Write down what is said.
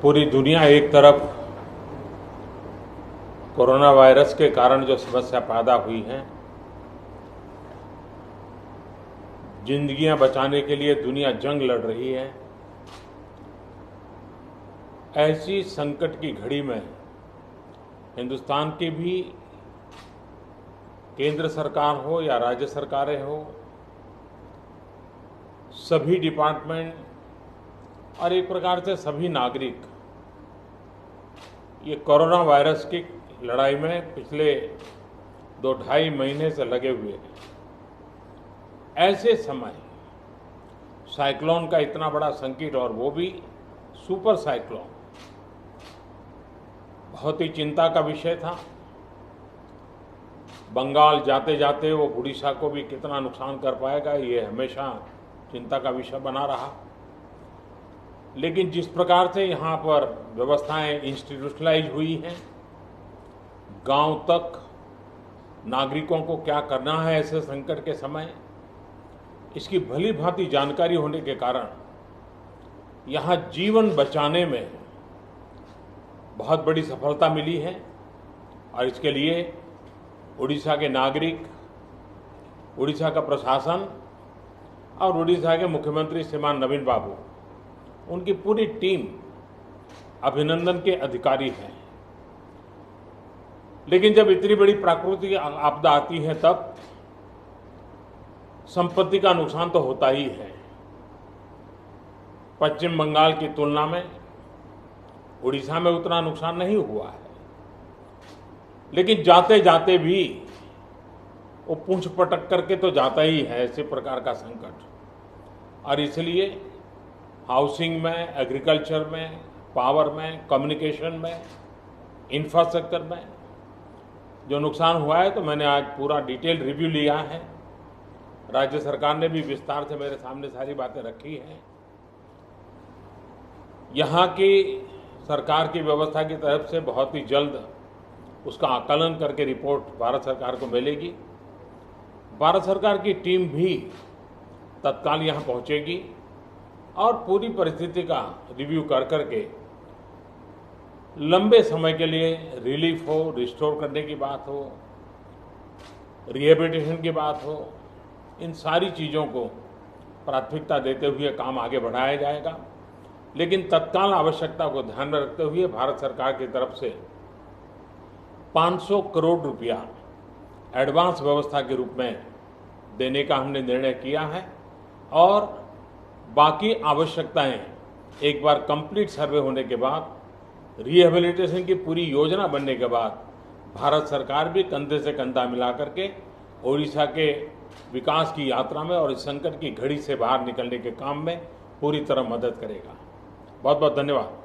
पूरी दुनिया एक तरफ कोरोना वायरस के कारण जो समस्या पैदा हुई है, जिंदगियां बचाने के लिए दुनिया जंग लड़ रही है। ऐसी संकट की घड़ी में हिंदुस्तान की भी केंद्र सरकार हो या राज्य सरकारें हो, सभी डिपार्टमेंट और एक प्रकार से सभी नागरिक ये कोरोना वायरस की लड़ाई में पिछले 2-2.5 महीने से लगे हुए हैं। ऐसे समय साइक्लोन का इतना बड़ा संकट, और वो भी सुपर साइक्लोन, बहुत ही चिंता का विषय था। बंगाल जाते जाते वो उड़ीसा को भी कितना नुकसान कर पाएगा, ये हमेशा चिंता का विषय बना रहा। लेकिन जिस प्रकार से यहाँ पर व्यवस्थाएं इंस्टीट्यूशनलाइज हुई हैं, गांव तक नागरिकों को क्या करना है ऐसे संकट के समय, इसकी भली भांति जानकारी होने के कारण यहाँ जीवन बचाने में बहुत बड़ी सफलता मिली है। और इसके लिए उड़ीसा के नागरिक, उड़ीसा का प्रशासन और उड़ीसा के मुख्यमंत्री श्रीमान नवीन बाबू, उनकी पूरी टीम अभिनंदन के अधिकारी हैं। लेकिन जब इतनी बड़ी प्राकृतिक आपदा आती है तब संपत्ति का नुकसान तो होता ही है। पश्चिम बंगाल की तुलना में उड़ीसा में उतना नुकसान नहीं हुआ है, लेकिन जाते जाते भी वो पूंछ पटक करके तो जाता ही है ऐसे प्रकार का संकट। और इसलिए हाउसिंग में, एग्रीकल्चर में, पावर में, कम्युनिकेशन में, इंफ्रास्ट्रक्चर में जो नुकसान हुआ है, तो मैंने आज पूरा डिटेल रिव्यू लिया है। राज्य सरकार ने भी विस्तार से मेरे सामने सारी बातें रखी हैं। यहाँ की सरकार की व्यवस्था की तरफ से बहुत ही जल्द उसका आकलन करके रिपोर्ट भारत सरकार को मिलेगी। भारत सरकार की टीम भी तत्काल यहाँ पहुँचेगी और पूरी परिस्थिति का रिव्यू कर करके लंबे समय के लिए रिलीफ हो, रिस्टोर करने की बात हो, रिहेबिलिटेशन की बात हो, इन सारी चीज़ों को प्राथमिकता देते हुए काम आगे बढ़ाया जाएगा। लेकिन तत्काल आवश्यकता को ध्यान में रखते हुए भारत सरकार की तरफ से 500 करोड़ रुपया एडवांस व्यवस्था के रूप में देने का हमने निर्णय किया है। और बाकी आवश्यकताएं एक बार कंप्लीट सर्वे होने के बाद, रिहेबिलिटेशन की पूरी योजना बनने के बाद, भारत सरकार भी कंधे से कंधा मिला करके ओडिशा के विकास की यात्रा में और इस संकट की घड़ी से बाहर निकलने के काम में पूरी तरह मदद करेगा। बहुत बहुत धन्यवाद।